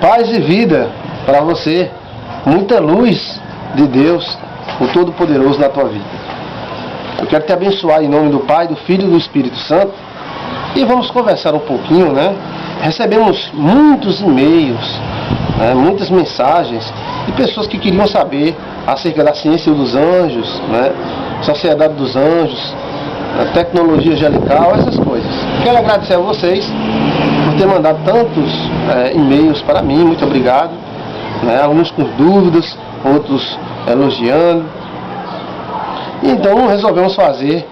Paz e vida para você, muita luz de Deus, o Todo-Poderoso, na tua vida. Eu quero te abençoar em nome do Pai, do Filho e do Espírito Santo. E vamos conversar um pouquinho, né? Recebemos muitos e-mails, né? Muitas mensagens de pessoas que queriam saber acerca da ciência dos anjos, né? Sociedade dos Anjos, a tecnologia angelical, essas coisas. Quero agradecer a vocês por ter mandado tantos e-mails para mim, muito obrigado, né? Alguns com dúvidas, outros elogiando. Então resolvemos fazer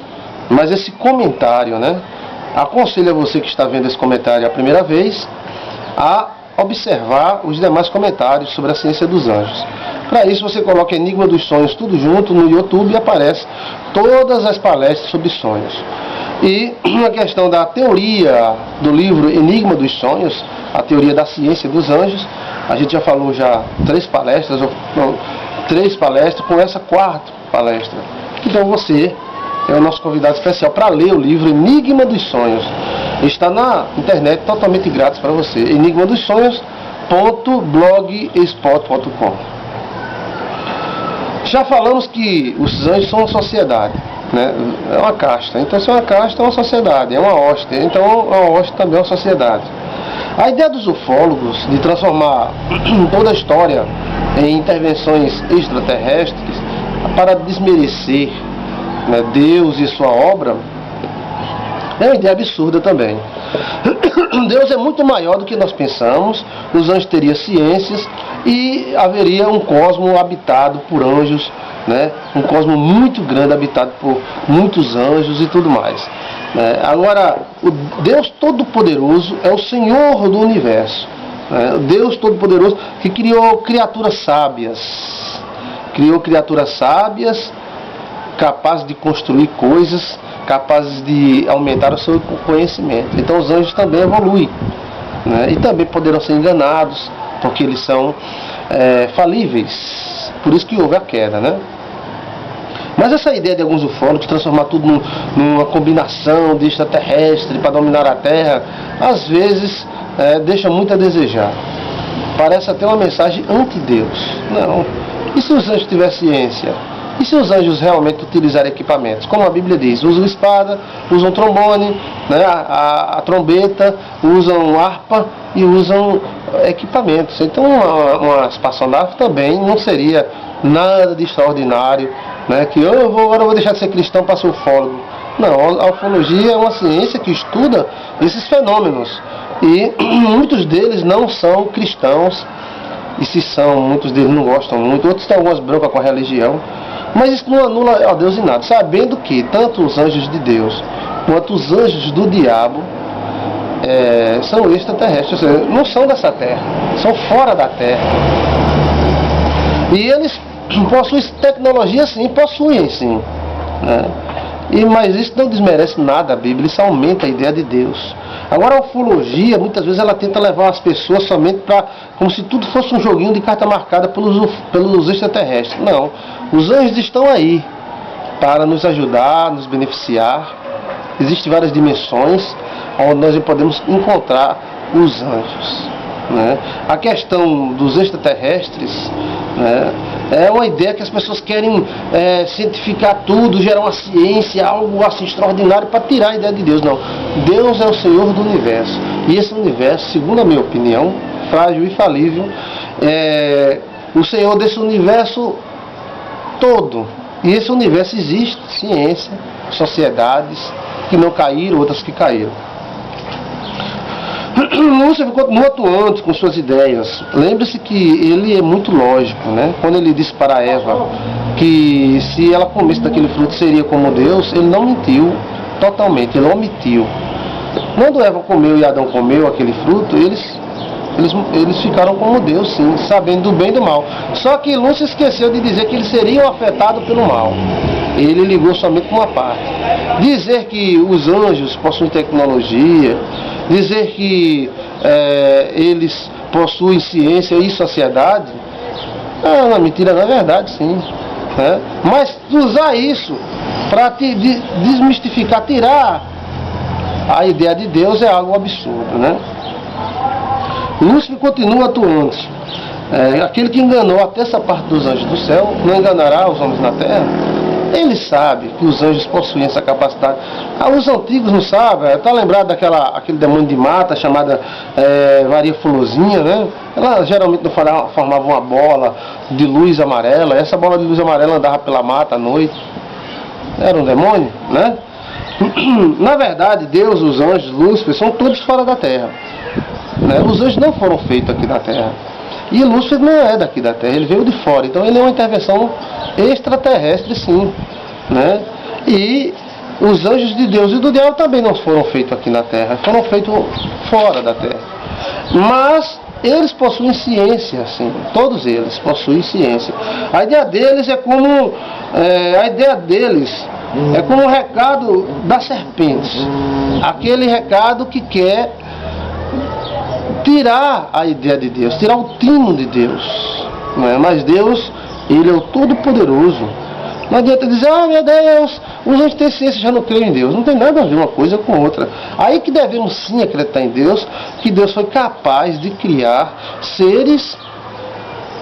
mais esse comentário, né? Aconselho a você que está vendo esse comentário a primeira vez a observar os demais comentários sobre a ciência dos anjos. Para isso você coloca Enigma dos Sonhos tudo junto no YouTube e aparece todas as palestras sobre sonhos. E na questão da teoria do livro Enigma dos Sonhos, a teoria da ciência dos anjos, a gente já falou três palestras com essa quarta palestra. Então você é o nosso convidado especial para ler o livro Enigma dos Sonhos. Está na internet totalmente grátis para você. enigmadosonhos.blogspot.com. Já falamos que os anjos são uma sociedade, né? É uma casta. Então se é uma casta, é uma sociedade, é uma hoste. Então a hoste também é uma sociedade. A ideia dos ufólogos de transformar toda a história em intervenções extraterrestres para desmerecer, né, Deus e sua obra é uma ideia absurda também. Deus é muito maior do que nós pensamos. Os anjos teriam ciências e haveria um cosmo habitado por anjos, né? Um cosmo muito grande habitado por muitos anjos e tudo mais, né? Agora, o Deus Todo-Poderoso é o Senhor do Universo, né? O Deus Todo-Poderoso que criou criaturas sábias, capazes de construir coisas, capazes de aumentar o seu conhecimento. Então os anjos também evoluem, né? E também poderão ser enganados, porque eles são falíveis. Por isso que houve a queda, né? Mas essa ideia de alguns ufólogos transformar tudo numa combinação de extraterrestre para dominar a Terra, às vezes deixa muito a desejar. Parece até uma mensagem anti-Deus. Não. E se os anjos tiverem ciência? E se os anjos realmente utilizarem equipamentos? Como a Bíblia diz, usam espada, usam trombone, né, a trombeta, usam harpa e usam equipamentos. Então uma espaçonave também não seria nada de extraordinário, né, que agora eu vou deixar de ser cristão para ser ufólogo. Não, a ufologia é uma ciência que estuda esses fenômenos. E muitos deles não são cristãos. E se são, muitos deles não gostam muito, outros têm algumas brancas com a religião. Mas isso não anula a Deus em nada, sabendo que tanto os anjos de Deus quanto os anjos do diabo são extraterrestres, ou seja, não são dessa terra, são fora da terra. E eles possuem tecnologia, sim, possuem sim, né? Mas isso não desmerece nada a Bíblia, isso aumenta a ideia de Deus. Agora a ufologia, muitas vezes ela tenta levar as pessoas somente como se tudo fosse um joguinho de carta marcada pelos extraterrestres. Não, os anjos estão aí para nos ajudar, nos beneficiar. Existem várias dimensões onde nós podemos encontrar os anjos, né? A questão dos extraterrestres, né, é uma ideia que as pessoas querem cientificar tudo, gerar uma ciência, algo assim extraordinário para tirar a ideia de Deus. Não, Deus é o Senhor do Universo. E esse universo, segundo a minha opinião, frágil e falível, é o Senhor desse universo todo. E esse universo existe, ciência, sociedades que não caíram, outras que caíram. Lúcifer continua atuando com suas ideias. Lembre-se que ele é muito lógico, né? Quando ele disse para Eva que se ela comesse daquele fruto seria como Deus, ele não mentiu totalmente, ele omitiu. Quando Eva comeu e Adão comeu aquele fruto, eles ficaram como Deus, sim, sabendo do bem e do mal. Só que Lúcifer esqueceu de dizer que eles seriam afetados pelo mal. Ele ligou somente com uma parte. Dizer que os anjos possuem tecnologia, dizer que eles possuem ciência e sociedade, não, mentira, não é verdade, sim, né? Mas usar isso para desmistificar, tirar a ideia de Deus é algo absurdo, né? Lúcifer continua atuante. Aquele que enganou até essa parte dos anjos do céu, não enganará os homens na terra? Ele sabe que os anjos possuem essa capacidade. Os antigos não sabem. Está lembrado aquele demônio de mata chamada varia fulosinha, né? Ela geralmente formava uma bola de luz amarela. Essa bola de luz amarela andava pela mata à noite. Era um demônio, né? Na verdade, Deus, os anjos, Lúcifer, são todos fora da terra, né? Os anjos não foram feitos aqui na terra. E Lúcifer não é daqui da terra, ele veio de fora. Então ele é uma intervenção extraterrestre, sim, né? E os anjos de Deus e do diabo também não foram feitos aqui na terra, foram feitos fora da terra. Mas eles possuem ciência, sim, todos eles possuem ciência. A ideia deles é como o recado da serpente, aquele recado que quer tirar a ideia de Deus, tirar o tino de Deus, não é? Mas Deus, Ele é o Todo-Poderoso. Não adianta dizer, meu Deus, os anjos têm ciência, já não creem em Deus. Não tem nada a ver uma coisa com outra. Aí que devemos sim acreditar em Deus, que Deus foi capaz de criar seres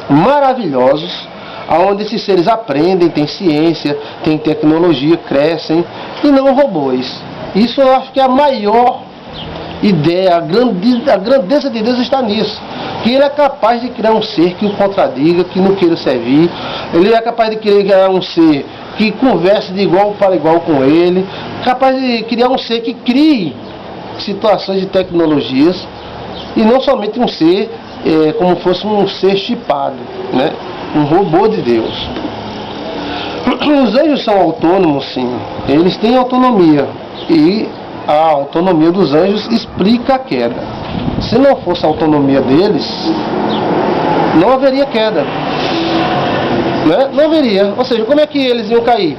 maravilhosos, onde esses seres aprendem, têm ciência, têm tecnologia, crescem, e não robôs. Isso eu acho que é a maior ideia, a grandeza de Deus está nisso, que Ele é capaz de criar um ser que o contradiga, que não queira servir. Ele é capaz de criar um ser que converse de igual para igual com Ele, capaz de criar um ser que crie situações de tecnologias, e não somente um ser como fosse um ser chipado, né? Um robô de Deus. Os anjos são autônomos, sim, eles têm autonomia, e a autonomia dos anjos explica a queda. Se não fosse a autonomia deles, não haveria queda, né? Não haveria. Ou seja, como é que eles iam cair?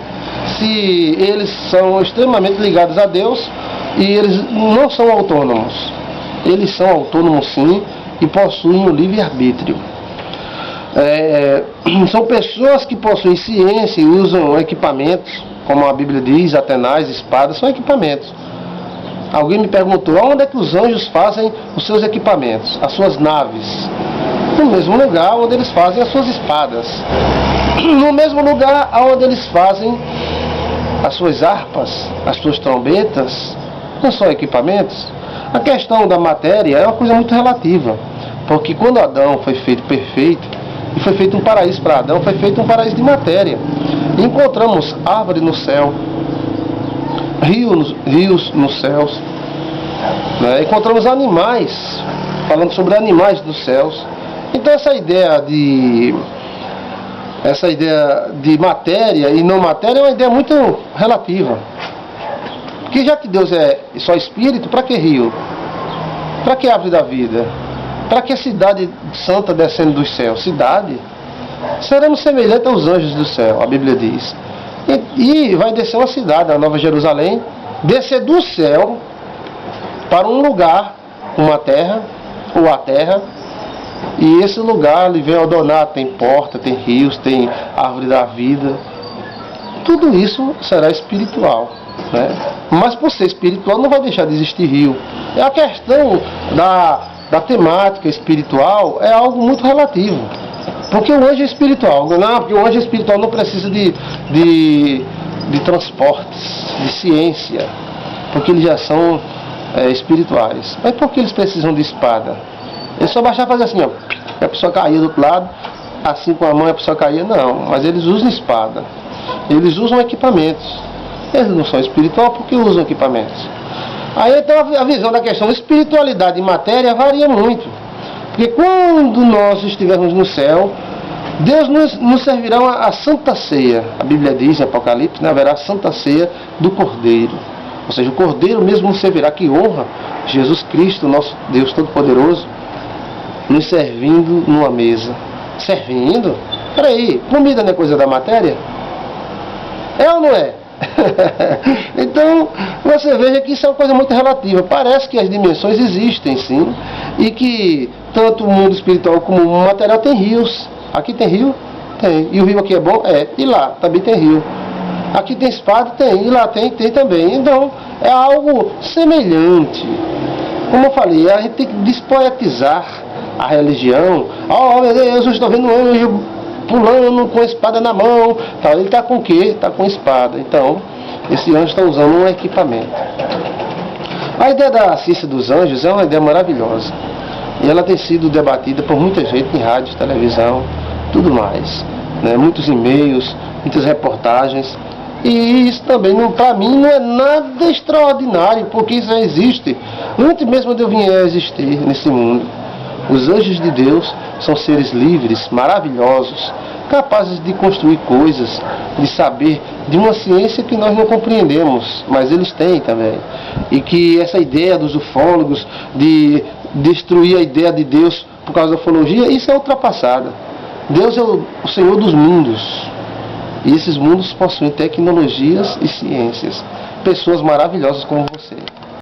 Se eles são extremamente ligados a Deus e eles não são autônomos. Eles são autônomos, sim, e possuem o livre-arbítrio. São pessoas que possuem ciência e usam equipamentos, como a Bíblia diz, atenais, espadas, são equipamentos. Alguém me perguntou, onde é que os anjos fazem os seus equipamentos, as suas naves? No mesmo lugar onde eles fazem as suas espadas. No mesmo lugar onde eles fazem as suas harpas, as suas trombetas. Não são equipamentos. A questão da matéria é uma coisa muito relativa. Porque quando Adão foi feito perfeito, e foi feito um paraíso para Adão, foi feito um paraíso de matéria. E encontramos árvore no céu, rios nos céus, né? Encontramos animais, falando sobre animais dos céus. Então essa ideia de matéria e não matéria é uma ideia muito relativa. Porque já que Deus é só espírito, para que rio? Para que árvore da vida? Para que cidade santa descendo dos céus? Cidade? Seremos semelhantes aos anjos do céu, a Bíblia diz. E vai descer uma cidade, a Nova Jerusalém, descer do céu para um lugar, uma terra, ou a terra, e esse lugar ele vem ordenar, tem porta, tem rios, tem árvore da vida. Tudo isso será espiritual, né? Mas por ser espiritual não vai deixar de existir rio. É a questão da temática espiritual, é algo muito relativo. Porque o anjo é espiritual. Não, porque o anjo espiritual não precisa de transportes, de ciência, porque eles já são espirituais. Mas por que eles precisam de espada? É só baixar e fazer assim, ó, a pessoa caía do outro lado, assim com a mão a pessoa caía. Não, mas eles usam espada. Eles usam equipamentos. Eles não são espiritual porque usam equipamentos. Aí então a visão da questão espiritualidade e matéria varia muito. Porque quando nós estivermos no céu, Deus nos servirá a Santa Ceia. A Bíblia diz em Apocalipse, né, haverá a Santa Ceia do Cordeiro. Ou seja, o Cordeiro mesmo nos servirá, que honra Jesus Cristo, nosso Deus Todo-Poderoso, nos servindo numa mesa. Servindo? Peraí, comida não é coisa da matéria? É ou não é? Então, você veja que isso é uma coisa muito relativa. Parece que as dimensões existem, sim, e que tanto o mundo espiritual como o material tem rios. Aqui tem rio? Tem. E o rio aqui é bom? É. E lá também tem rio. Aqui tem espada? Tem. E lá tem também. Então, é algo semelhante. Como eu falei, a gente tem que despoetizar a religião. Oh meu Deus, eu estou vendo um anjo pulando com a espada na mão. Então, ele está com o quê? Está com espada. Então, esse anjo está usando um equipamento. A ideia da ciência dos anjos é uma ideia maravilhosa. E ela tem sido debatida por muita gente em rádio, televisão, tudo mais. Né? Muitos e-mails, muitas reportagens. E isso também, para mim, não é nada extraordinário, porque isso já existe. Antes mesmo de eu vir a existir nesse mundo. Os anjos de Deus são seres livres, maravilhosos, capazes de construir coisas, de saber de uma ciência que nós não compreendemos, mas eles têm também. E que essa ideia dos ufólogos de destruir a ideia de Deus por causa da ufologia, isso é ultrapassada. Deus é o Senhor dos mundos. E esses mundos possuem tecnologias e ciências. Pessoas maravilhosas como você.